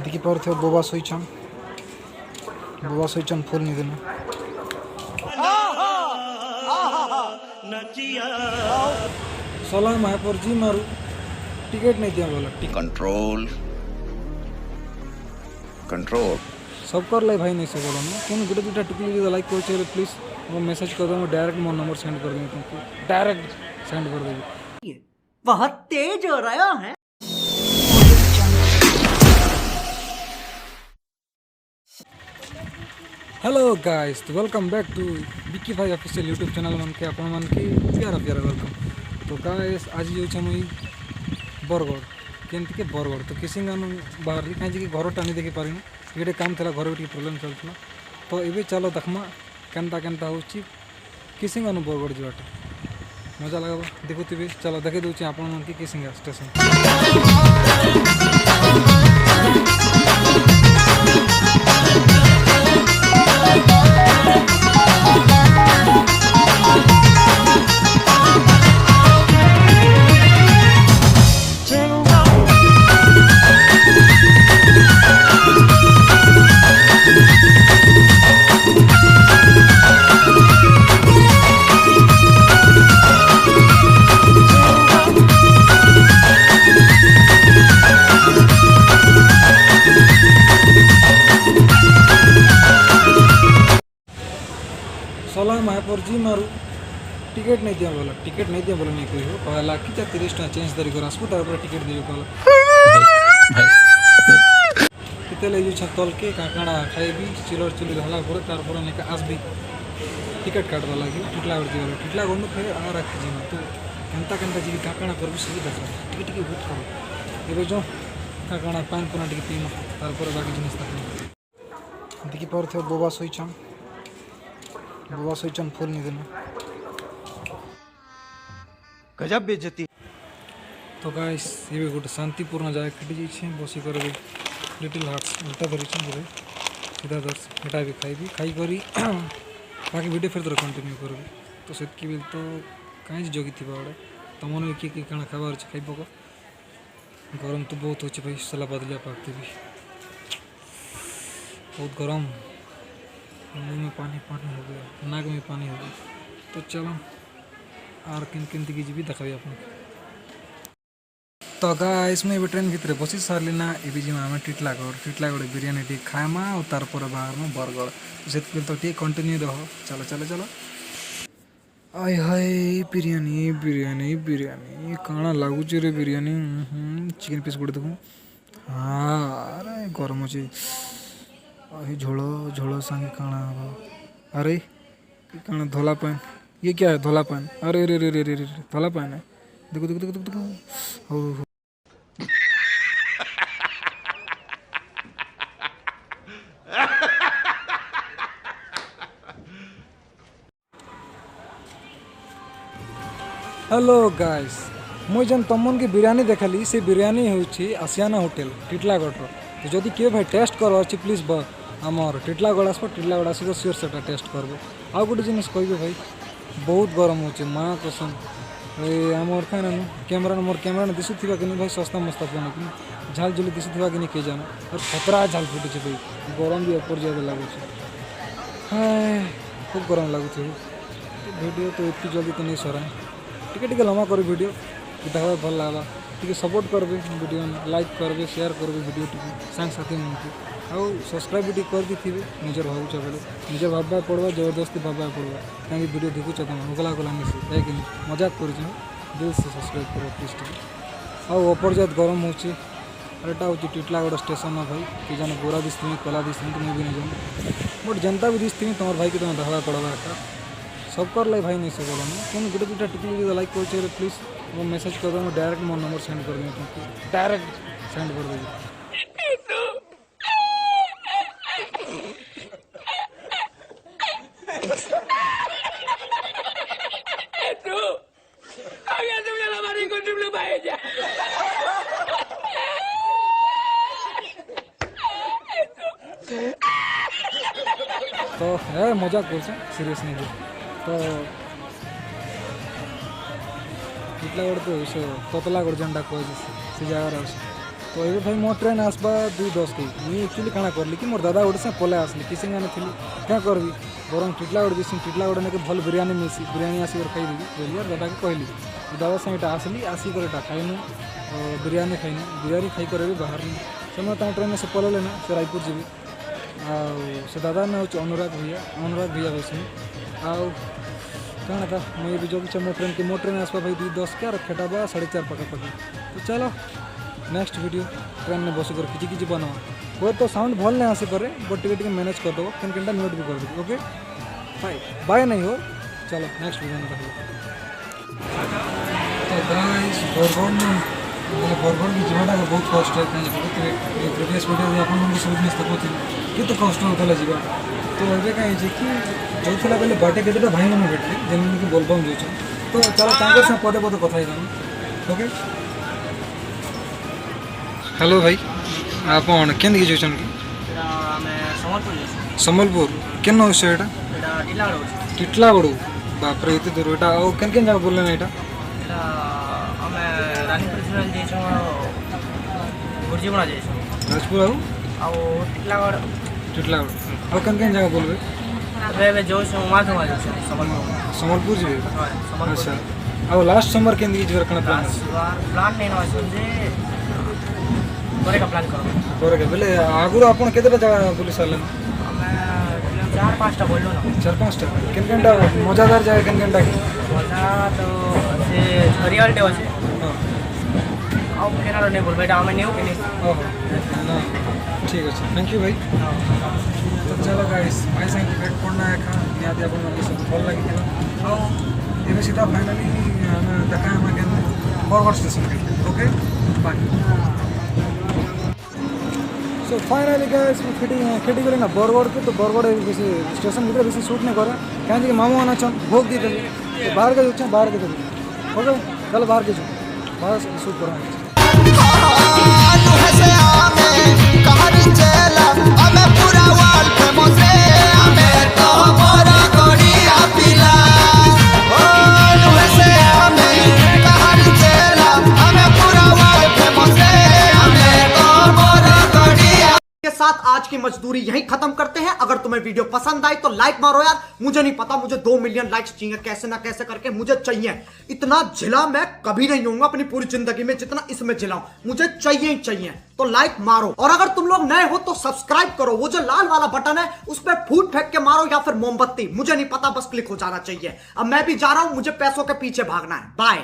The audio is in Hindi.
देखी पारे बोबा शोचन फुल निदेन सला महापर जी मारू टिकेट नहीं दिया बोला कंट्रोल कंट्रोल सब कर लाई भाई नहीं से बोलो ना कौन गुटे दुटा टिकली लाइक कर प्लीज वो मैसेज कर दो डायरेक्ट मोर नंबर सेंड कर देंगे तुमको डायरेक्ट सेंड कर देंगे बहुत तेज हो रहा है। हेलो गाइस तो वेलकम बैक टू विक्की भाई ऑफिशियल यूट्यूब चैनल मन के अपन मन के प्यारा प्यारा वेलकम। तो गाइस आज जो मुई बरगढ़ केमती के बरगढ़ तो किसी बाहर कहीं घर टाणी देखी पारि ये काम था घर भी प्रोब्लेम चलता तो ये चलो देखमा केनता केनता हो किसी बरगढ़ जावाटा मजा लगा देखुवे चलो देखे दूसरी आपण मन की किसिंगा स्टेशन। सला महापर जी मारू टिकेट नहीं दिया बोला नहीं कोई हो कहला कि 30 टाँग चेंज धरिक आसबू तार टिकेट देवी कहला किते लगे तल के काकाड़ा खाइबी चिलर चिलर हला पर तार नहीं आसबी टिकेट काटवा लगे टिटलागढ़ जीवा टिटलागढ़ फिर आ रखी जीमा तो केनता केनता जी काकाड़ा कर सभी देखा टिके टिके बहुत खराब ये जो काकाड़ा पान पुना टिके पीमा तार बाकी जिनिस देखी पारे बोबा शोचन फुल निदेन गजब बेइज्जती। तो गाइस ये गोटे शांतिपूर्ण जगह खटी जाइए बसिक लिटिल हार्ट्स उल्टा धरी बोले सीधा दर्श एटा भी खाइबी खाई करी बाकी वीडियो फिर कंटिन्यू करबी तो सेतकी बेल तो कहीं जगी थी बड़े तुम किए क्या खाबार अच्छे खाई पक गरम तो बहुत हो भाई सला बदलिया पाकती भी बहुत गरम मुँह में पानी हो गया नाक में पानी हो गया तो चलो आर केमती की जी देखा आप तो गाइस मैं ट्रेन भितर बसी सारे ना ये जी आम टिटलागढ़ बिरियानी टी खाएमा और तार बाहर में बरगढ़ से तो टी कंटिन्यू रह चलो चलो चलो आय हाय बिरियानी बिरियानी बिरियानी काଣା लगुच रे बिरियानी चिकेन पीस गोटे देखूँ हाँ अरे गरम अच्छे झोल झोल संगे काଣା हम अरे काଣା धोला पान ये क्या है धोला पान अरे रे रे रे रे रे धोला पान है देखो देखो देखो देखो हो हेलो गाइस मुझे जन तुमन की बिरियानी देखली से बिरियानी हूँ आसियाना होटेल टिटलागढ़ तो जदि किए भाई टेस्ट कर प्लीज आमर टिटलागढ़ आसिक सियोर से टेस्ट करबे आउ गोटे जिन कहे भाई बहुत गरम हो माँ कसम आमर क्या कैमेरा मोर कैमेरा दिशुवा कि भाई सस्ता मस्ता फोन कि झाल झुली दिशुवा कि किए जाना और खतरा झाल फुटे भाई गरम भी अपर ज्यादा लगुच खूब गरम लगुच वीडियो तो इतनी जल्दी तो नहीं सरा टिके लम्बा कर वीडियो देखा भल लगा टी सपोर्ट करेंगे वीडियो लाइक करेंगे शेयर करेंगे वीडियो टी सांग साथी मन को आउ सब्सक्राइब भी कर दी निजर भावुच बेले निजे भावना पड़वा जबरदस्ती भावना पड़वा कहीं वीडियो देखुच तुम उगला गला मिसी है मजाक कर दिल से सब्सक्राइब करो प्लीज टी आउ अपरजात गरम होटा हूँ टिटलागढ़ स्टेशन भाई कि जान गोरा दिशमी कला दिशमी तो मुझे भी नहीं जान बट जनता भी दिशमी तुम्हार भाई की तुम देखा पड़वा सब कर लाई भाई नहीं से बोलो ना कौन गुटे दुटा टिकली लाइक कर प्लीज वो मैसेज कर दो डायरेक्ट मोर नंबर सेंड कर देंगे तुमको डायरेक्ट सेंड कर देंगे। तो है मजाक कर सीरियस नहीं तो टिटलागढ़ तो ततलागढ़ जेनटा कह से जगार तो ये भाई मोर ट्रेन आसबा 2:10 के मुझे एक्चुअली काଣା करली कि मोर दादा गोटे से पलै आसली किसी गाने थी क्या करबी बरम टिटलागड़ जैसे टिटलागड़ ने भल बिरयानी मिसी बिरयानी आसिक खाईदेवी बोली और दादा को कहली दादा संगे आसली आसिक खाइनु बिरयानी खाइनु बिरयानी खाई कर भी बाहर से ट्रेन से पलैले ना से रायपुर जी से दादा ना हूँ अनुराग भैया वैसे काଣା था मुझे भी जो मो ट्रेन आसपा भाई 2:10 के और खेटाबा 4:30 पकापकी तो चलो नेक्स्ट वीडियो ट्रेन में बस कर किसी बनाओ वो तो साउंड भल नहीं आसी पारे बट टिके मैनेज कर दो केनकेनटा म्यूट भी कर दो ओके बाय नहीं हो चलो नेक्स्ट वीडियो में तो गाइस बरगढ़ की जीवाटा बहुत कष्ट है कहीं प्रीवियस वीडियो आप सब जिन देखुଥିଲି କେତେ କଷ୍ଟ ହେଉଥିଲା ଯିବା तो ଏବେ କାହିଁ ହେଇଛି कि ଯାଉଥିଲା ବେଲେ ବାଟେ କେତେଟା ଭାଇମାନେ भेटले ଯେମିତି कि बोलबम ଯାଉଛନ୍ तो चलो ତାଙ୍କ ସାଙ୍ଗେ ପଦେ ପଦେ କଥା ହେଇଥାନ୍ତୁ ओके हेलो भाई आपण केन दिखे जाउछन कि सम्बलपुर केन होछ एटा टिटलागड़ बाप रे एते दूर एटा ओ केन केन जगह बोलले ना एटा राजपुर आउ टिटलागड़ और केन केन जगह बोलबे सम्बलपुर जी अच्छा और लास्ट समर केन दिखे जर कना प्लान करे बेले आगुर आपण केतेटा जगह बुली सारलन 4-5टा बोललो ना 4-5टा केन केनटा मजादार जगह केन केनटा मजा तो से हरियाल डे আছে आउ केना नहीं बोल बेटा हमें न्यू फिनिश ना ठीक है थैंक यू भाई तो चलो गाइस भाई संग भेट पड़ना है खा याद अपन मन सब भल लगी थी और एबे सीधा फाइनली हम देखा हम के Bargarh station okay bye so finally guys खेती करें ना बरगढ़ के तो बरगढ़ बेसी स्टेशन भीतर बेसी शूट नहीं करे कहीं मामू आना छन भोग दी देबे तो बाहर के जाऊँ बाहर के देबे ओके चलो बाहर के जाऊँ बाहर शूट करा के साथ आज की मजदूरी यहीं खत्म करते हैं। अगर तुम्हें वीडियो पसंद आई तो लाइक मारो यार। मुझे नहीं पता, मुझे 2 मिलियन लाइक्स चाहिए, कैसे ना कैसे करके मुझे चाहिए। इतना झिला मैं कभी नहीं होऊंगा अपनी पूरी जिंदगी में जितना इसमें झिलाऊं, मुझे चाहिए ही चाहिए। तो लाइक मारो और अगर तुम लोग नए हो तो सब्सक्राइब करो। वो जो लाल वाला बटन है उस पर फूट फेंक के मारो या फिर मोमबत्ती, मुझे नहीं पता, बस क्लिक हो जाना चाहिए। अब मैं भी जा रहा हूं, मुझे पैसों के पीछे भागना है। बाय।